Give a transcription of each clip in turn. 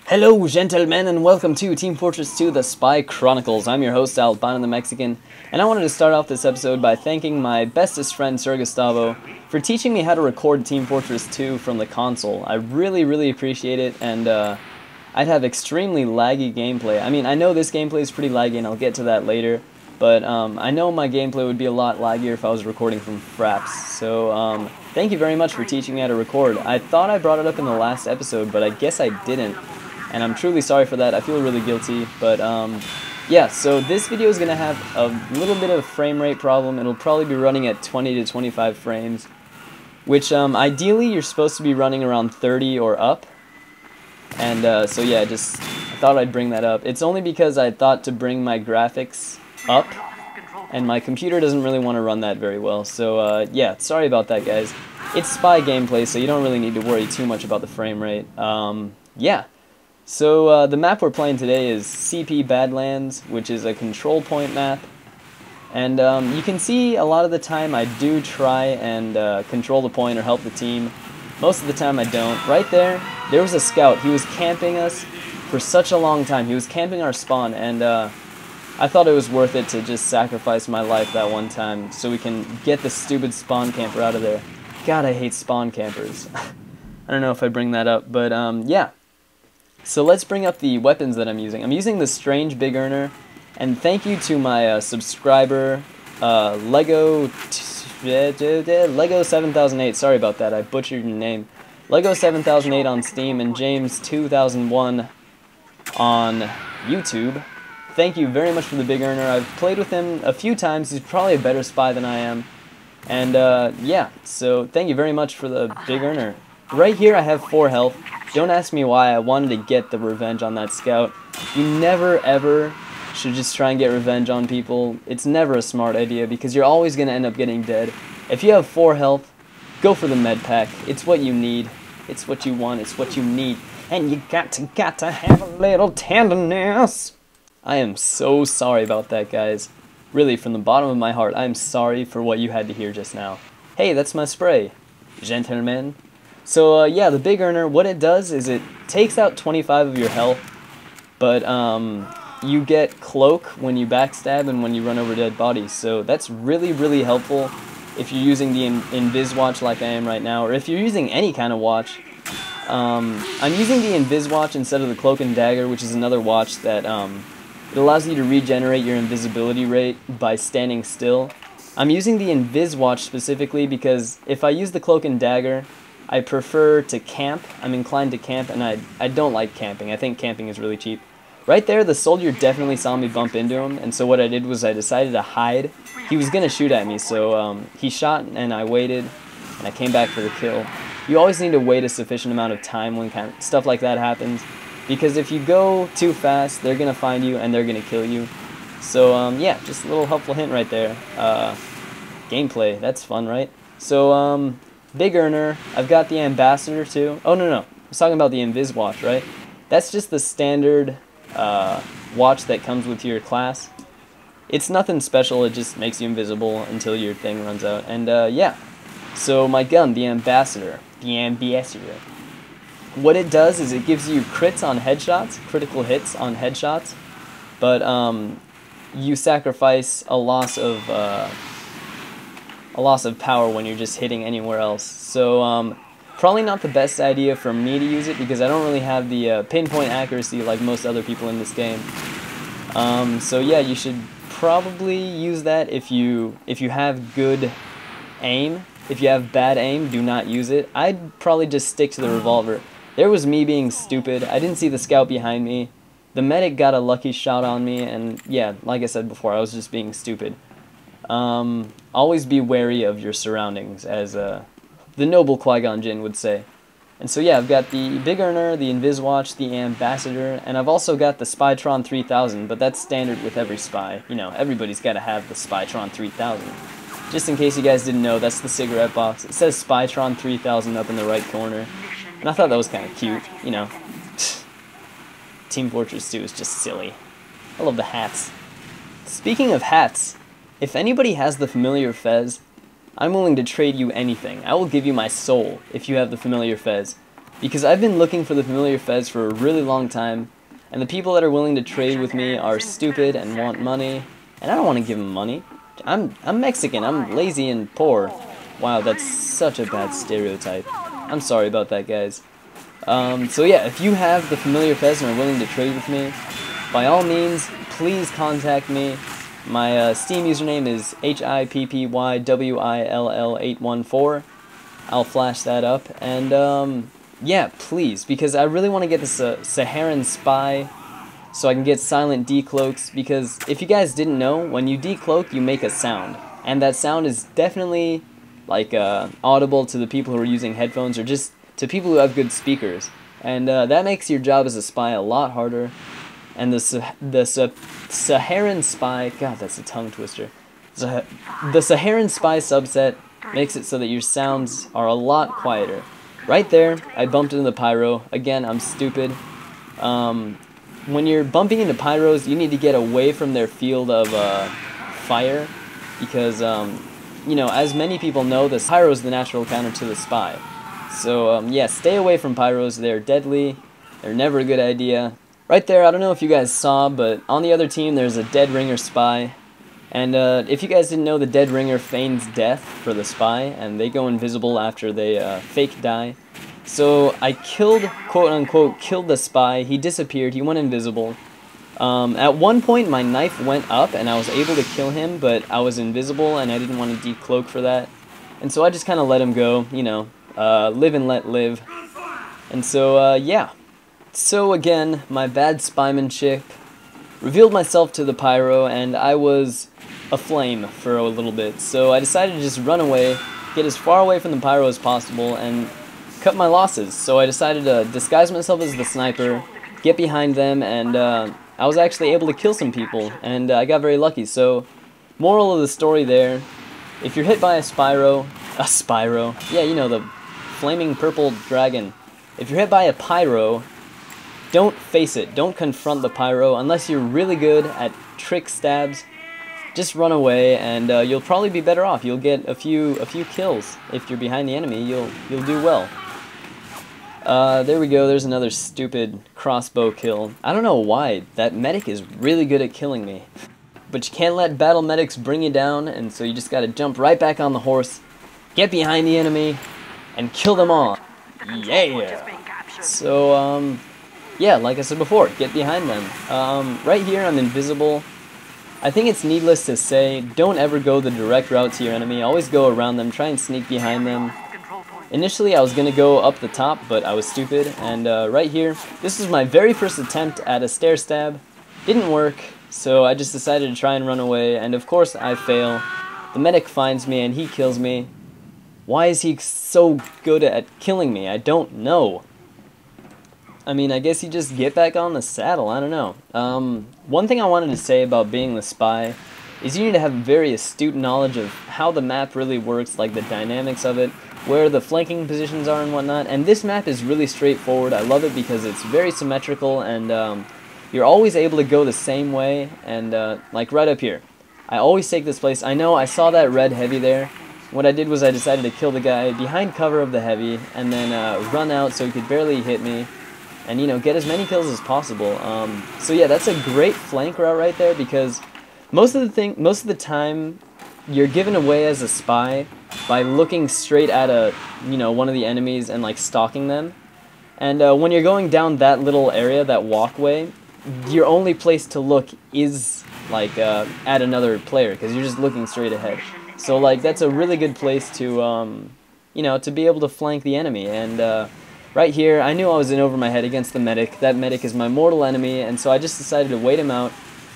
Hello, gentlemen, and welcome to Team Fortress 2, the Spy Chronicles. I'm your host, Albano the Mexican, and I wanted to start off this episode by thanking my bestest friend, Sir Gustavo, for teaching me how to record Team Fortress 2 from the console. I really appreciate it, and I'd have extremely laggy gameplay. I mean, I know this gameplay is pretty laggy, and I'll get to that later, but I know my gameplay would be a lot laggier if I was recording from Fraps. So, thank you very much for teaching me how to record. I thought I brought it up in the last episode, but I guess I didn't. And I'm truly sorry for that. I feel really guilty, but yeah, so this video is going to have a little bit of a frame rate problem. It'll probably be running at 20 to 25 frames, which ideally you're supposed to be running around 30 or up. And so yeah, I thought I'd bring that up. It's only because I thought to bring my graphics up, and my computer doesn't really want to run that very well. So yeah, sorry about that, guys. It's spy gameplay, so you don't really need to worry too much about the frame rate. Yeah. So the map we're playing today is CP Badlands, which is a control point map, and you can see a lot of the time I do try and control the point or help the team. Most of the time I don't. Right there was a scout. He was camping us for such a long time. He was camping our spawn, and I thought it was worth it to just sacrifice my life that one time so we can get the stupid spawn camper out of there. God, I hate spawn campers. I don't know if I bring that up, but yeah. So let's bring up the weapons that I'm using. I'm using the Strange Big Earner, and thank you to my subscriber, Lego 7008. Sorry about that, I butchered your name. Lego 7008 on Steam and James 2001 on YouTube. Thank you very much for the Big Earner. I've played with him a few times. He's probably a better spy than I am. And yeah, so thank you very much for the Big Earner. Right here I have 4 health. Don't ask me why. I wanted to get the revenge on that scout. You never ever should just try and get revenge on people. It's never a smart idea because you're always going to end up getting dead. If you have 4 health, go for the med pack. It's what you need. It's what you want. It's what you need. And you got to have a little tenderness. I am so sorry about that, guys. Really, from the bottom of my heart, I'm sorry for what you had to hear just now. Hey, that's my spray, gentlemen. So yeah, the Big Earner, what it does is it takes out 25 of your health, but you get Cloak when you backstab and when you run over dead bodies. So that's really helpful if you're using the invis-watch like I am right now, or if you're using any kind of watch. I'm using the invis-watch instead of the Cloak and Dagger, which is another watch that it allows you to regenerate your invisibility rate by standing still. I'm using the invis-watch specifically because if I use the Cloak and Dagger, I prefer to camp. I'm inclined to camp, and I don't like camping. I think camping is really cheap. Right there, the soldier definitely saw me bump into him, and so what I did was I decided to hide. He was going to shoot at me, so he shot, and I waited, and I came back for the kill. You always need to wait a sufficient amount of time when stuff like that happens, because if you go too fast, they're going to find you, and they're going to kill you. So, yeah, just a little helpful hint right there. Gameplay, that's fun, right? So, Big Earner, I've got the Ambassador too. Oh no, I was talking about the invis-watch, right? That's just the standard watch that comes with your class. It's nothing special, it just makes you invisible until your thing runs out. And yeah, so my gun, the Ambassador. What it does is it gives you crits on headshots, critical hits on headshots, but you sacrifice a loss of power when you're just hitting anywhere else. So probably not the best idea for me to use it because I don't really have the pinpoint accuracy like most other people in this game. So yeah, you should probably use that if you have good aim. If you have bad aim, do not use it. I'd probably just stick to the revolver. There was me being stupid. I didn't see the scout behind me. The medic got a lucky shot on me, and yeah, like I said before, I was just being stupid. Always be wary of your surroundings, as the noble Qui-Gon Jinn would say. And so yeah, I've got the Big Earner, the invis-watch, the Ambassador, and I've also got the Spytron 3000, but that's standard with every spy. You know, everybody's got to have the Spytron 3000. Just in case you guys didn't know, that's the cigarette box. It says Spytron 3000 up in the right corner, and I thought that was kind of cute, you know. Team Fortress 2 is just silly. I love the hats. Speaking of hats, if anybody has the familiar fez, I'm willing to trade you anything. I will give you my soul if you have the familiar fez. because I've been looking for the familiar fez for a really long time, and the people that are willing to trade with me are stupid and want money, and I don't want to give them money. I'm Mexican, I'm lazy and poor. Wow, that's such a bad stereotype. I'm sorry about that, guys. So yeah, if you have the familiar fez and are willing to trade with me, by all means, please contact me. My Steam username is HIPPYWILL814. I'll flash that up, and yeah, please, because I really want to get this Saharan Spy so I can get silent decloaks, because if you guys didn't know, when you decloak, you make a sound, and that sound is definitely like audible to the people who are using headphones, or just to people who have good speakers, and that makes your job as a spy a lot harder. And the Saharan Spy, God, that's a tongue twister. The Saharan Spy subset makes it so that your sounds are a lot quieter. Right there, I bumped into the Pyro. Again, I'm stupid. When you're bumping into Pyros, you need to get away from their field of fire, because, you know, as many people know, the Pyro is the natural counter to the Spy. So, yeah, stay away from Pyros. They're deadly. They're never a good idea. Right there, I don't know if you guys saw, but on the other team there's a dead ringer spy. And if you guys didn't know, the dead ringer feigns death for the spy, and they go invisible after they fake die. So I killed, quote-unquote, killed the spy. He disappeared. He went invisible. At one point, my knife went up, and I was able to kill him, but I was invisible, and I didn't want to decloak for that. And so I just kind of let him go, you know, live and let live. And so, yeah. So again, my bad spymanship revealed myself to the Pyro, and I was aflame for a little bit. So I decided to just run away, get as far away from the Pyro as possible, and cut my losses. So I decided to disguise myself as the sniper, get behind them, and I was actually able to kill some people, and I got very lucky. So, moral of the story there, if you're hit by a Spyro, yeah, you know, the flaming purple dragon. If you're hit by a Pyro, don't face it. Don't confront the Pyro unless you're really good at trick stabs. Just run away, and you'll probably be better off. You'll get a few kills. If you're behind the enemy, you'll do well. There we go. There's another stupid crossbow kill. I don't know why. That medic is really good at killing me. But you can't let battle medics bring you down, and so you just gotta jump right back on the horse, get behind the enemy, and kill them all. Yeah! So, yeah, like I said before, get behind them. Right here, I'm invisible. I think it's needless to say, don't ever go the direct route to your enemy. Always go around them, try and sneak behind them. Initially, I was going to go up the top, but I was stupid. And right here, this was my very first attempt at a stair stab. Didn't work, so I just decided to try and run away. And of course, I fail. The medic finds me, and he kills me. Why is he so good at killing me? I don't know. I mean, I guess you just get back on the saddle, I don't know. One thing I wanted to say about being the spy is you need to have very astute knowledge of how the map really works, like the dynamics of it, where the flanking positions are and whatnot, and this map is really straightforward. I love it because it's very symmetrical, and you're always able to go the same way, and like right up here. I always take this place. I know I saw that red heavy there. What I did was I decided to kill the guy behind cover of the heavy, and then run out so he could barely hit me. And, you know, get as many kills as possible. So yeah, that's a great flank route right there, because most of the time you're given away as a spy by looking straight at one of the enemies and like stalking them. And when you're going down that little area, that walkway, your only place to look is like at another player, because you're just looking straight ahead. So like that's a really good place to to be able to flank the enemy. And right here, I knew I was in over my head against the medic. That medic is my mortal enemy, and so I just decided to wait him out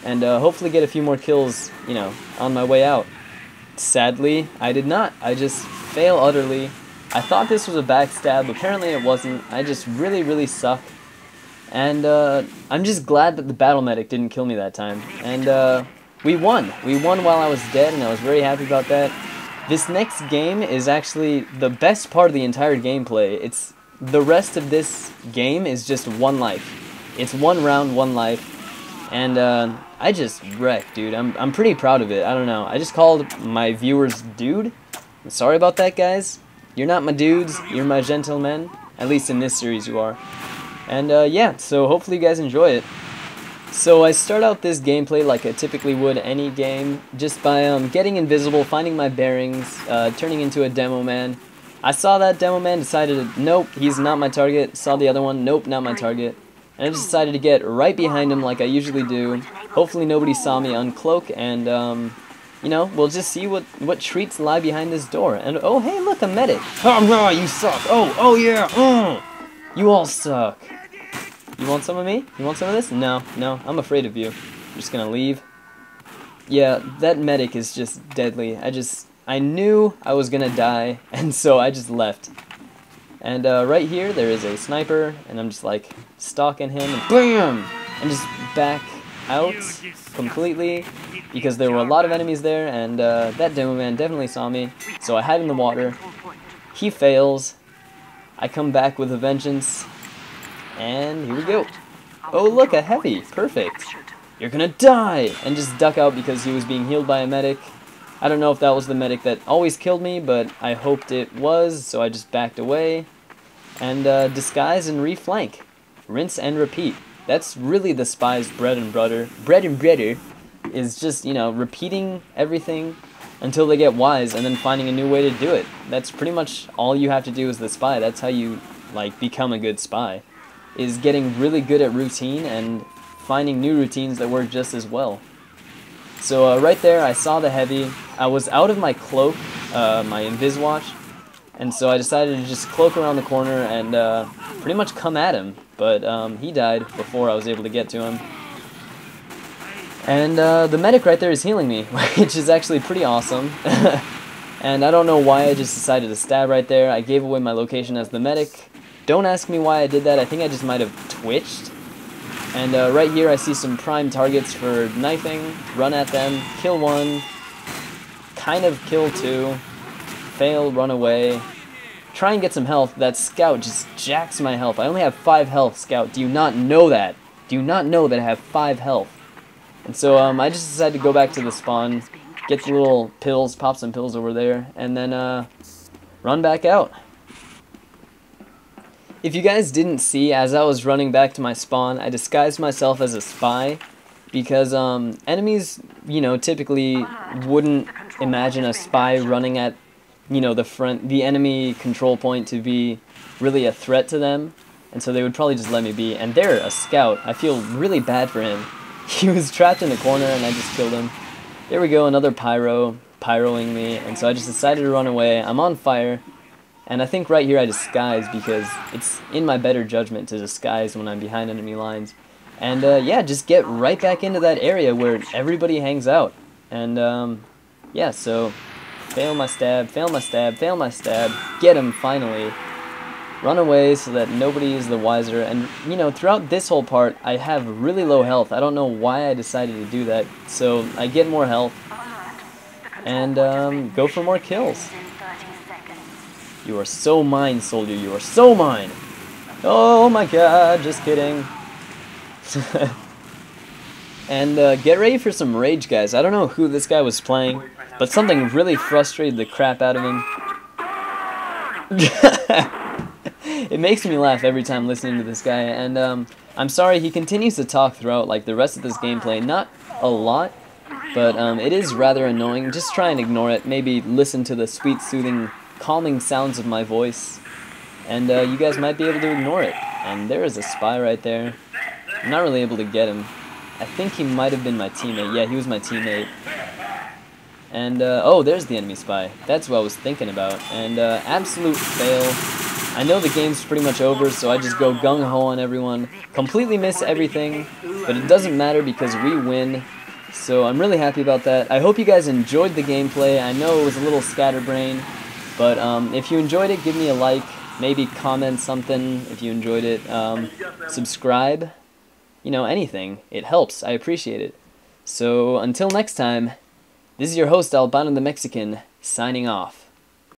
and hopefully get a few more kills, you know, on my way out. Sadly, I did not. I just fail utterly. I thought this was a backstab. Apparently it wasn't. I just really, really suck. And I'm just glad that the battle medic didn't kill me that time. And we won. We won while I was dead, and I was very happy about that. This next game is actually the best part of the entire gameplay. The rest of this game is just one life. It's one round, one life, and I just wrecked, dude. I'm pretty proud of it. I don't know. I just called my viewers dude. I'm sorry about that, guys. You're not my dudes. You're my gentlemen. At least in this series you are. And yeah, so hopefully you guys enjoy it. So I start out this gameplay like I typically would any game, just by getting invisible, finding my bearings, turning into a demo man. I saw that demo man, decided, nope, he's not my target. Saw the other one, nope, not my target. And I just decided to get right behind him like I usually do. Hopefully nobody saw me uncloak, and you know, we'll just see what treats lie behind this door. And oh hey, look, a medic. Oh no, you suck. Oh yeah. You all suck. You want some of me? You want some of this? No, I'm afraid of you. I'm just gonna leave. Yeah, that medic is just deadly. I knew I was gonna die, and so I just left. And right here, there is a sniper, and I'm just like stalking him, and BAM! And just back out completely, because there were a lot of enemies there, and that demo man definitely saw me. So I hide in the water. He fails. I come back with a vengeance. And here we go. Oh look, a heavy. Perfect. You're gonna die! And just duck out because he was being healed by a medic. I don't know if that was the medic that always killed me, but I hoped it was, so I just backed away. And disguise and reflank. Rinse and repeat. That's really the spy's bread and butter. Bread and butter is just, you know, repeating everything until they get wise and then finding a new way to do it. That's pretty much all you have to do as the spy. That's how you, like, become a good spy. Is getting really good at routine and finding new routines that work just as well. So right there, I saw the heavy. I was out of my cloak, my invis-watch, and so I decided to just cloak around the corner and pretty much come at him. But he died before I was able to get to him. And the medic right there is healing me, which is actually pretty awesome. And I don't know why I just decided to stab right there. I gave away my location as the medic. Don't ask me why I did that. I think I just might have twitched. And right here I see some prime targets for knifing. Run at them. Kill one. Kind of kill two. Fail. Run away. Try and get some health. That scout just jacks my health. I only have 5 health, scout. Do you not know that? Do you not know that I have 5 health? And so I just decided to go back to the spawn. Get the little pills. Pop some pills over there. And then run back out. If you guys didn't see, as I was running back to my spawn, I disguised myself as a spy because enemies, you know, typically wouldn't imagine a spy running at, you know, the enemy control point to be really a threat to them, and so they would probably just let me be. And they're a scout. I feel really bad for him. He was trapped in a corner and I just killed him. There we go, another pyroing me, and so I just decided to run away. I'm on fire. And I think right here I disguise because it's in my better judgment to disguise when I'm behind enemy lines. And yeah, just get right back into that area where everybody hangs out. And yeah, so fail my stab, fail my stab, fail my stab, get him finally. Run away so that nobody is the wiser. And you know, throughout this whole part I have really low health. I don't know why I decided to do that. So I get more health and go for more kills. You are so mine, soldier. You are so mine. Oh my god, just kidding. And get ready for some rage, guys. I don't know who this guy was playing, but something really frustrated the crap out of him. It makes me laugh every time listening to this guy, and I'm sorry, he continues to talk throughout like the rest of this gameplay. Not a lot, but it is rather annoying. Just try and ignore it. Maybe listen to the sweet, soothing, calming sounds of my voice, and you guys might be able to ignore it. And there is a spy right there. I'm not really able to get him. I think he might have been my teammate. Yeah, he was my teammate. And oh, there's the enemy spy. That's what I was thinking about. And absolute fail. I know the game's pretty much over, so I just go gung-ho on everyone. Completely miss everything, but it doesn't matter because we win. So I'm really happy about that. I hope you guys enjoyed the gameplay. I know it was a little scatterbrained. But if you enjoyed it, give me a like, maybe comment something if you enjoyed it, subscribe, you know, anything. It helps. I appreciate it. So until next time, this is your host, Albano the Mexican, signing off.